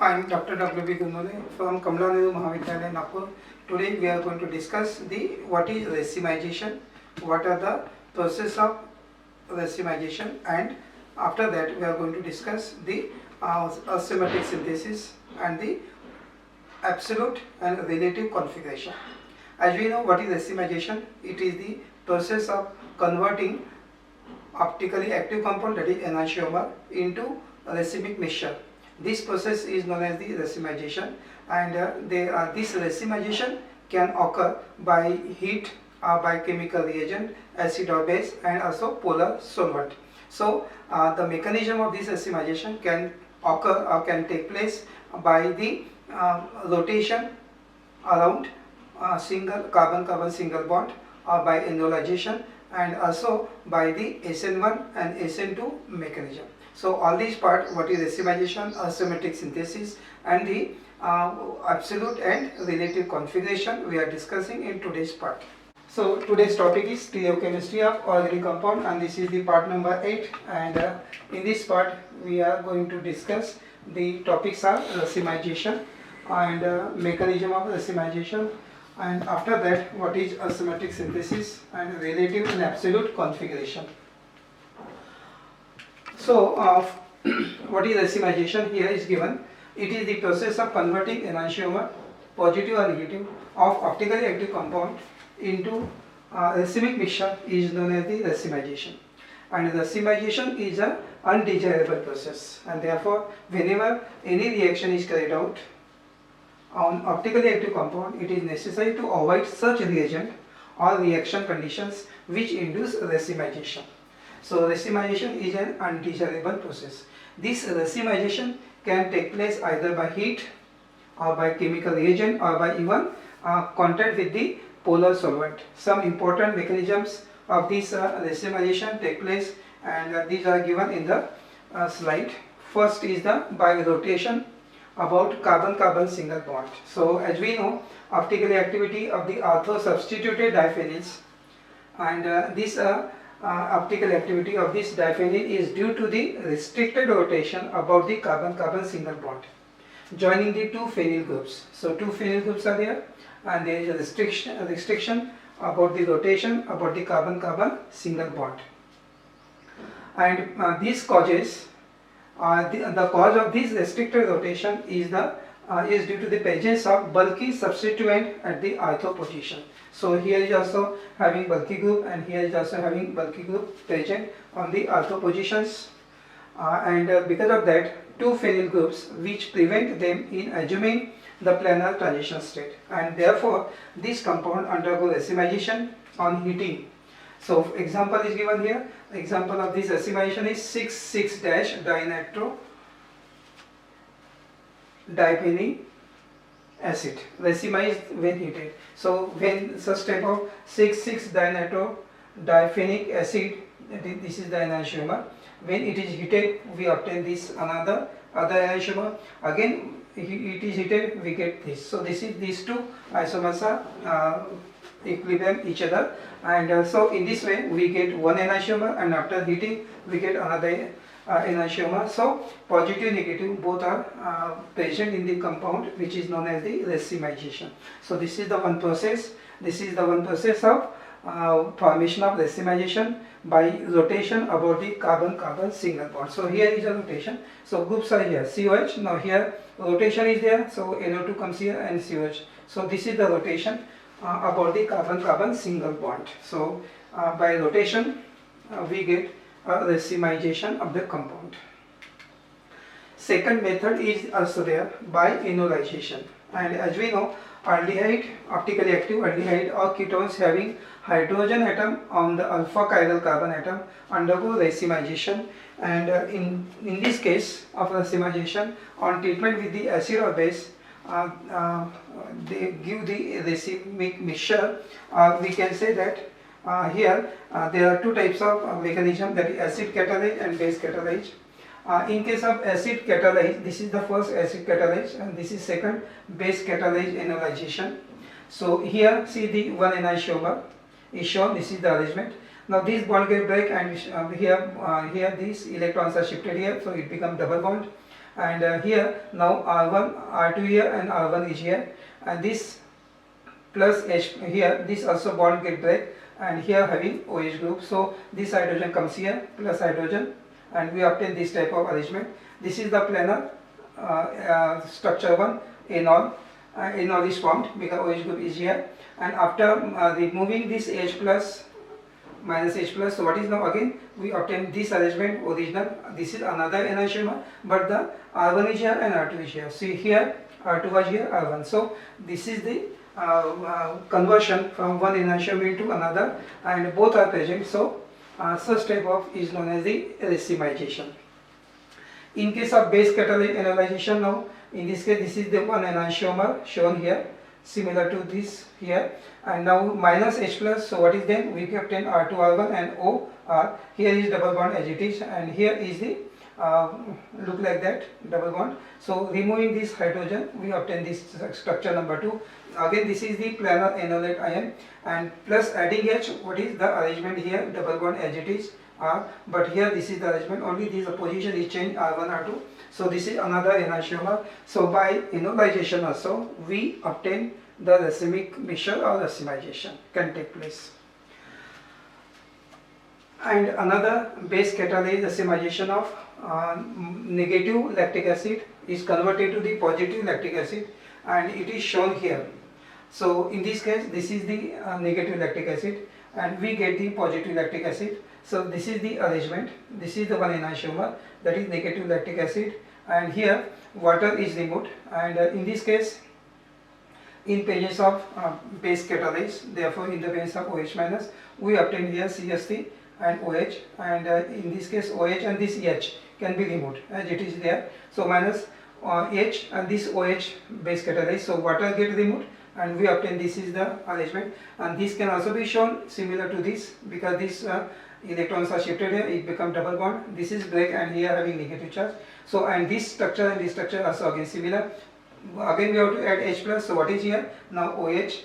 I am Dr. W.B. Gumule from Kamla Nehru Mahavidyalaya, Nagpur. Today we are going to discuss what is racemization, what are the process of racemization, and after that we are going to discuss the asymmetric synthesis and the absolute and relative configuration. As we know what is racemization, it is the process of converting optically active compound, that is enantiomer, into a racemic mixture. This process is known as the racemization, and this racemization can occur by heat or by chemical reagent, acid or base, and also polar solvent. So the mechanism of this racemization can occur or can take place by the rotation around single carbon-carbon single bond, or by enolization, and also by the SN1 and SN2 mechanism. So all these part, what is racemization, asymmetric synthesis, and the absolute and relative configuration, we are discussing in today's part. So today's topic is stereochemistry of organic compound, and this is the part number 8, and in this part we are going to discuss the topics are racemization and mechanism of racemization, and after that what is asymmetric synthesis and relative and absolute configuration. So what is racemization? Here is given. It is the process of converting enantiomer, positive or negative, of optically active compound into racemic mixture is known as the racemization. And racemization is an undesirable process, and therefore whenever any reaction is carried out on optically active compound, it is necessary to avoid such reagent or reaction conditions which induce racemization. So racemization is an undesirable process. This racemization can take place either by heat or by chemical reagent or by even contact with the polar solvent. Some important mechanisms of this racemization take place, and these are given in the slide. First is the by rotation about carbon-carbon single bond. So as we know, optical activity of the ortho substituted diphenyls, and this optical activity of this diphenyl is due to the restricted rotation about the carbon-carbon single bond joining the two phenyl groups. So two phenyl groups are there, and there is a restriction about the rotation about the carbon-carbon single bond, and this causes the cause of this restricted rotation is due to the presence of bulky substituent at the ortho position. So here is also having bulky group, and here is also having bulky group present on the ortho positions, and because of that, two phenyl groups which prevent them in assuming the planar transition state, and therefore this compound undergo racemization on heating. So example is given here. Example of this racemization is 6,6-dinitro diphenyl acid racemized when heated. So when such type of 6,6-dinitro diphenyl acid, this is the enantiomer, when it is heated we obtain this other enantiomer. Again it is heated, we get this. So this is, these two isomers are equilibrium each other, and so in this way we get one enantiomer, and after heating we get another enantiomer. So positive negative both are present in the compound, which is known as the racemization. So this is the one process. This is the one process of formation of racemization by rotation about the carbon-carbon single bond. So here is a rotation. So groups are here, COH. Now here rotation is there, so NO2 comes here and COH. So this is the rotation about the carbon-carbon single bond. So by rotation we get a racemization of the compound. Second method is also there by enolization, and as we know, aldehyde, optically active aldehyde or ketones having hydrogen atom on the alpha chiral carbon atom undergo racemization, and in this case of racemization on treatment with the acid or base, they give the racemic mixture. We can say that here there are two types of mechanism, that is acid catalase and base catalase. In case of acid catalase, this is the first acid catalase, and this is second base catalase enolization. So here see the one enantiomer is shown. This is the arrangement. Now this bond get break, and here these electrons are shifted here, so it becomes double bond. and here now R1, R2 here and R1 is here, and this plus H here, this also bond get break, and here having OH group, so this hydrogen comes here plus hydrogen, and we obtain this type of arrangement. This is the planar structure 1, enol. Enol is formed because OH group is here, and after removing this H plus minus H plus, so what is now again we obtain this arrangement original. This is another enantiomer, but the R1 is here and R2 is here. See here R2 was here, R1. So this is the conversion from one enantiomer into another, and both are present. So such type of is known as the racemization. In case of base catalytic enolization, now in this case this is the one enantiomer shown here, similar to this here, and now minus H plus, so what is then we obtain R2 R1 and O R. Here is double bond as it is, and here is the look like that double bond. So removing this hydrogen we obtain this structure number 2. Again this is the planar enolate ion, and plus adding H, what is the arrangement here, double bond as it is R, but here this is the arrangement, only this position is changed R1 R2. So this is another enantiomer. So by enolization also we obtain the racemic mixture or racemization can take place. And another base catalytic racemization of negative lactic acid is converted to the positive lactic acid, and it is shown here. So in this case this is the negative lactic acid, and we get the positive lactic acid. So this is the arrangement. This is the one enantiomer, that is negative lactic acid, and here water is removed, and in this case in pages of base catalase, therefore in the base of OH minus we obtain here CH3 and OH, and in this case OH and this H can be removed as it is there. So minus H and this OH base catalase, so water get removed and we obtain this is the arrangement, and this can also be shown similar to this because this electrons are shifted here, it becomes double bond, this is break and here having negative charge. So and this structure and this structure also again similar. Again we have to add H plus, so what is here now OH,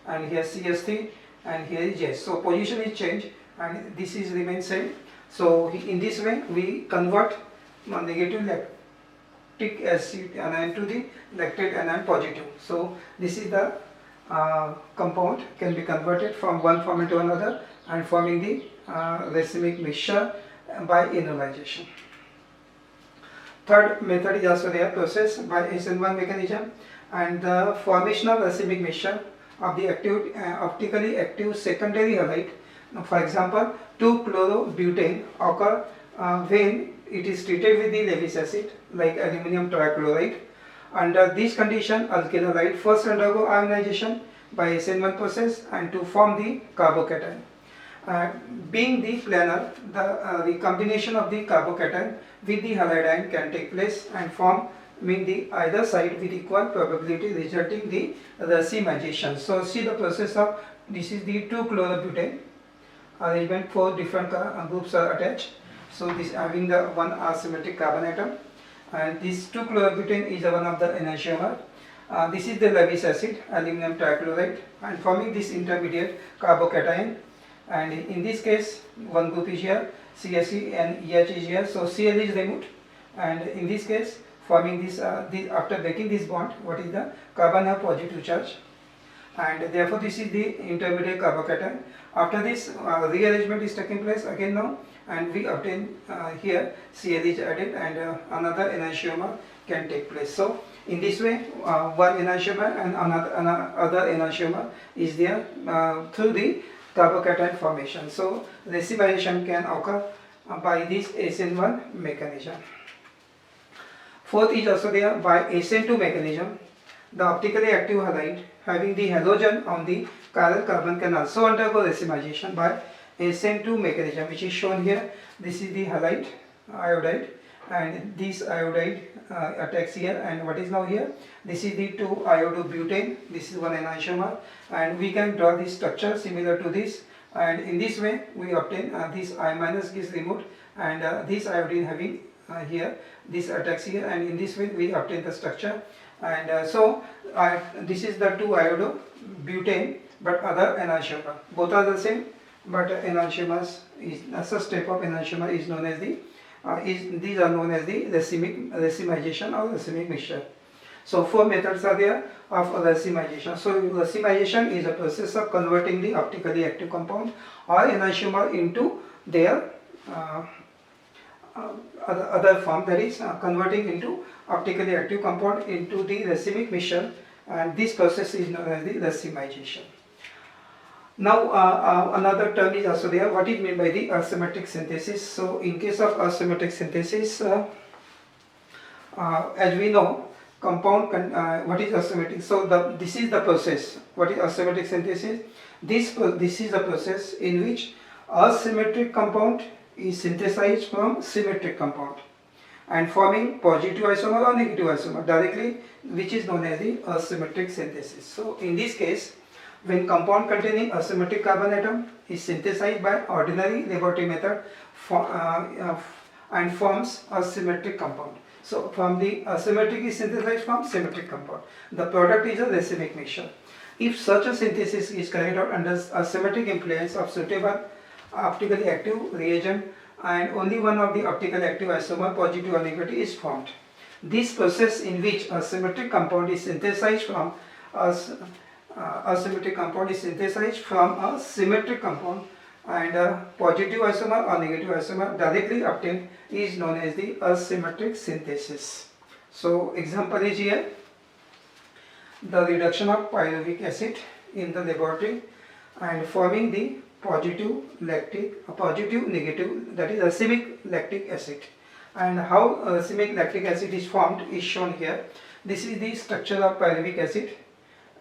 and here CH3 and here is H. So position is changed and this is remain same. So in this way we convert negative lactic acid anion to the lactate anion positive. So this is the compound can be converted from one form into another and forming the racemic mixture by enolization. Third method is also there, process by SN1 mechanism, and the formation of racemic mixture of the optically active secondary halide. For example, 2-chlorobutane occur when it is treated with the Lewis acid like aluminum trichloride. Under this condition, alkyl halide first undergo ionization by SN1 process and to form the carbocation. Being the planar, the combination of the carbocation with the halide ion can take place and form the either side with equal probability, resulting the racemization. So see the process of this is the 2-chlorobutane arrangement, 4 different groups are attached. So this having the one asymmetric carbon atom, and this 2-chlorobutane is one of the enantiomer. This is the Lewis acid, aluminum trichloride, and forming this intermediate carbocation. And in this case one group is here, CSE and EH is here, so Cl is removed, and in this case forming this, after breaking this bond, what is the carbon have positive charge, and therefore this is the intermediate carbocation. After this rearrangement is taking place again now, and we obtain here Cl is added and another enantiomer can take place. So in this way one enantiomer and another enantiomer is there through the carbocation formation. So racemization can occur by this SN1 mechanism. Fourth is also there by SN2 mechanism. The optically active halide having the halogen on the chiral carbon can also undergo racemization by SN2 mechanism, which is shown here. This is the halide iodide, and this iodide attacks here, and what is now here, this is the 2-iodobutane, this is one enantiomer, and we can draw this structure similar to this, and in this way we obtain this I minus is removed, and this iodine having here this attacks here, and in this way we obtain the structure. And so this is the 2-iodobutane but other enantiomer, both are the same, but enantiomers is such type of enantiomer is known as the these are known as the racemization or racemic mixture. So 4 methods are there of racemization. So racemization is a process of converting the optically active compound or enantiomer into their other form, that is converting into optically active compound into the racemic mixture, and this process is known as the racemization. Now another term is also there. What is meant by the asymmetric synthesis? So in case of asymmetric synthesis, as we know, compound what is asymmetric? So this is the process. What is asymmetric synthesis? This is the process in which asymmetric compound is synthesized from symmetric compound and forming positive isomer or negative isomer directly, which is known as the asymmetric synthesis. So in this case, when compound containing asymmetric carbon atom is synthesized by ordinary laboratory method and forms a symmetric compound. So from the asymmetric is synthesized from symmetric compound. The product is a racemic mixture. If such a synthesis is carried out under asymmetric influence of suitable optically active reagent and only one of the optically active isomer, positive or negative, is formed. This process in which a symmetric compound is synthesized from a symmetric compound and a positive isomer or negative isomer directly obtained is known as the asymmetric synthesis. So example is here, the reduction of pyruvic acid in the laboratory and forming the positive negative, that is racemic lactic acid. And how racemic lactic acid is formed is shown here. This is the structure of pyruvic acid.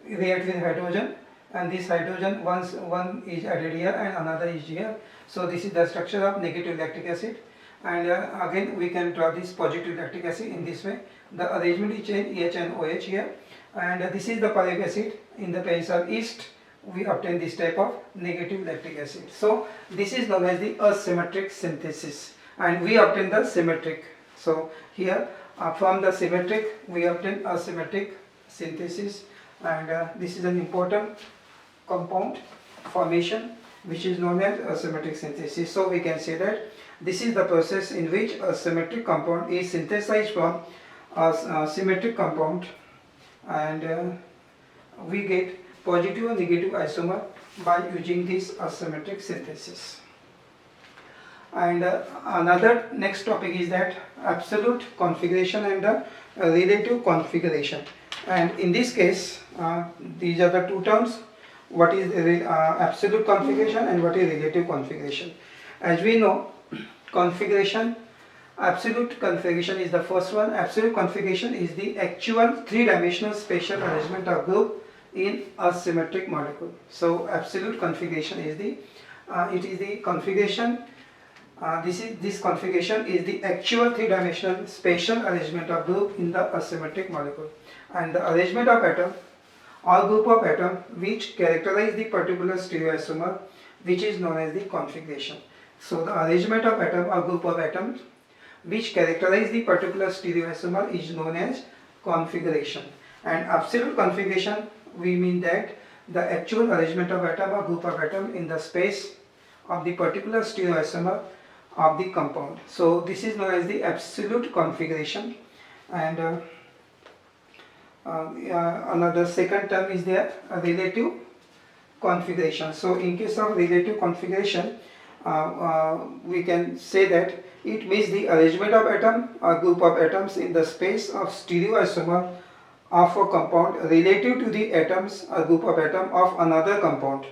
React with hydrogen, and this hydrogen one is added here and another is here. So this is the structure of negative lactic acid, and again we can draw this positive lactic acid in this way. The arrangement is changed H and OH here, and this is the pyruvic acid. In the case of yeast, we obtain this type of negative lactic acid. So this is known as the asymmetric synthesis, and we obtain the symmetric. So here from the symmetric we obtain asymmetric synthesis, and this is an important compound formation which is known as asymmetric synthesis. So we can say that this is the process in which a symmetric compound is synthesized from a symmetric compound, and we get positive or negative isomer by using this asymmetric synthesis. And another next topic is that absolute configuration and the relative configuration. And in this case, these are the two terms. What is absolute configuration and what is relative configuration? As we know, configuration, absolute configuration is the first one. Absolute configuration is the actual three-dimensional spatial arrangement of group in a symmetric molecule. So absolute configuration is the configuration. This configuration is the actual three-dimensional spatial arrangement of group in the asymmetric molecule, and the arrangement of atom or group of atom which characterize the particular stereoisomer, which is known as the configuration. So the arrangement of atom or group of atoms which characterize the particular stereoisomer is known as configuration. And absolute configuration, we mean that the actual arrangement of atom or group of atom in the space of the particular stereoisomer of the compound. So this is known as the absolute configuration. And another second term is there, relative configuration. So in case of relative configuration, we can say that it means the arrangement of atom or group of atoms in the space of stereoisomer of a compound relative to the atoms or group of atom of another compound,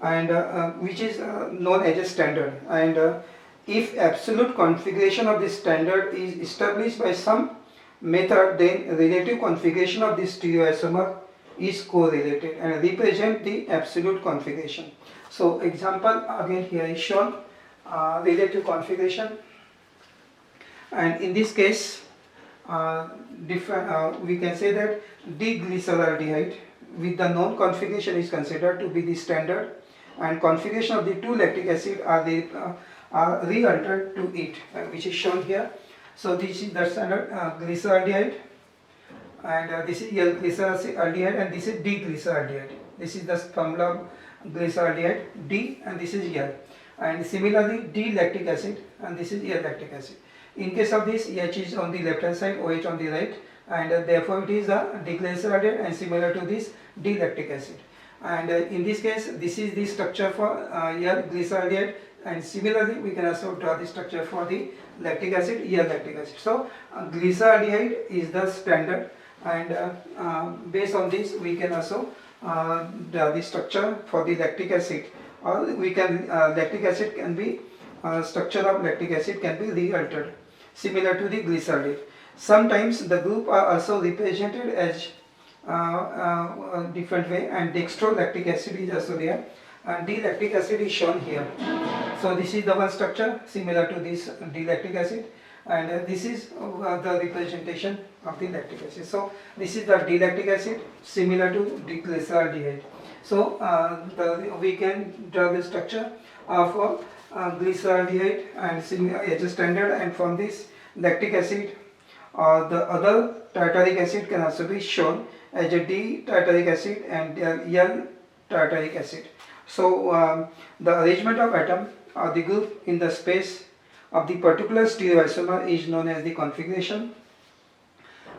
and which is known as a standard. And if absolute configuration of this standard is established by some method, then relative configuration of this stereoisomer is correlated and represent the absolute configuration. So example again here is shown, relative configuration, and in this case we can say that diglyceraldehyde with the known configuration is considered to be the standard, and configuration of the two lactic acid are re-altered to it, which is shown here. So this is the standard glyceraldehyde, and this is L-glyceraldehyde, and this is D-glyceraldehyde. This is the formula glyceraldehyde D, and this is L. and similarly D-lactic acid, and this is E-lactic acid. In case of this, H is on the left hand side, OH on the right, and therefore it is a diglyceride and similar to this D-lactic acid. And in this case, this is the structure for L-glyceride, and similarly we can also draw the structure for the lactic acid, E-lactic acid. So glyceraldehyde is the standard, and based on this we can also draw the structure for the lactic acid, or we can lactic acid can be structure of lactic acid can be re-altered similar to the glyceride. Sometimes the group are also represented as different way, and dextrolactic acid is also there, and D-lactic acid is shown here. So this is the one structure similar to this D-lactic acid, and this is the representation of the lactic acid. So this is the D-lactic acid similar to diglyceraldehyde. So we can draw the structure of glyceraldehyde and similar as a standard, and from this lactic acid or the other tartaric acid can also be shown as a D-tartaric acid and L-tartaric acid. So the arrangement of atom or the group in the space of the particular stereoisomer is known as the configuration,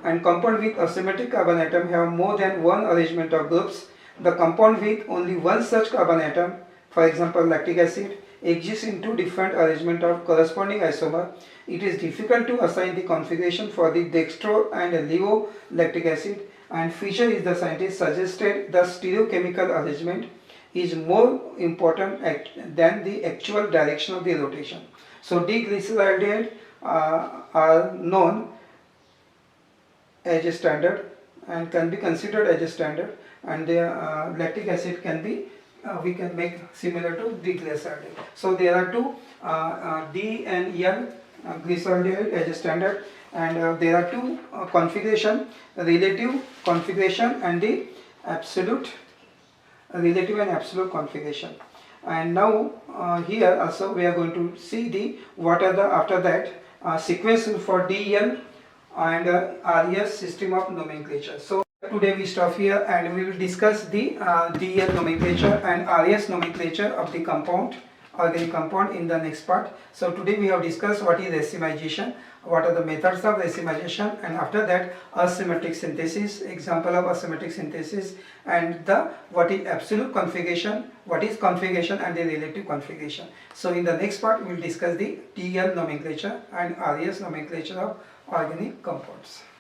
and compound with asymmetric carbon atom have more than one arrangement of groups. The compound with only one such carbon atom, for example lactic acid, exists in two different arrangements of corresponding isomer. It is difficult to assign the configuration for the dextro and levolactic acid, and Fischer is the scientist suggested the stereochemical arrangement is more important than the actual direction of the rotation. So D-glyceraldehyde are known as a standard and can be considered as a standard, and the lactic acid can be we can make similar to D-glyceraldehyde. So there are two D and L glyceraldehyde as a standard, and there are two configuration, relative configuration and the absolute relative and absolute configuration. And now here also we are going to see the what are the after that sequence for DL and RES system of nomenclature. So today we stop here, and we will discuss the DL nomenclature and RES nomenclature of the compound, organic compound, in the next part. So today we have discussed what is racemization, what are the methods of racemization, and after that asymmetric synthesis, example of asymmetric synthesis, and the what is absolute configuration, what is configuration, and the relative configuration. So in the next part we will discuss the DL nomenclature and RES nomenclature of organic compounds.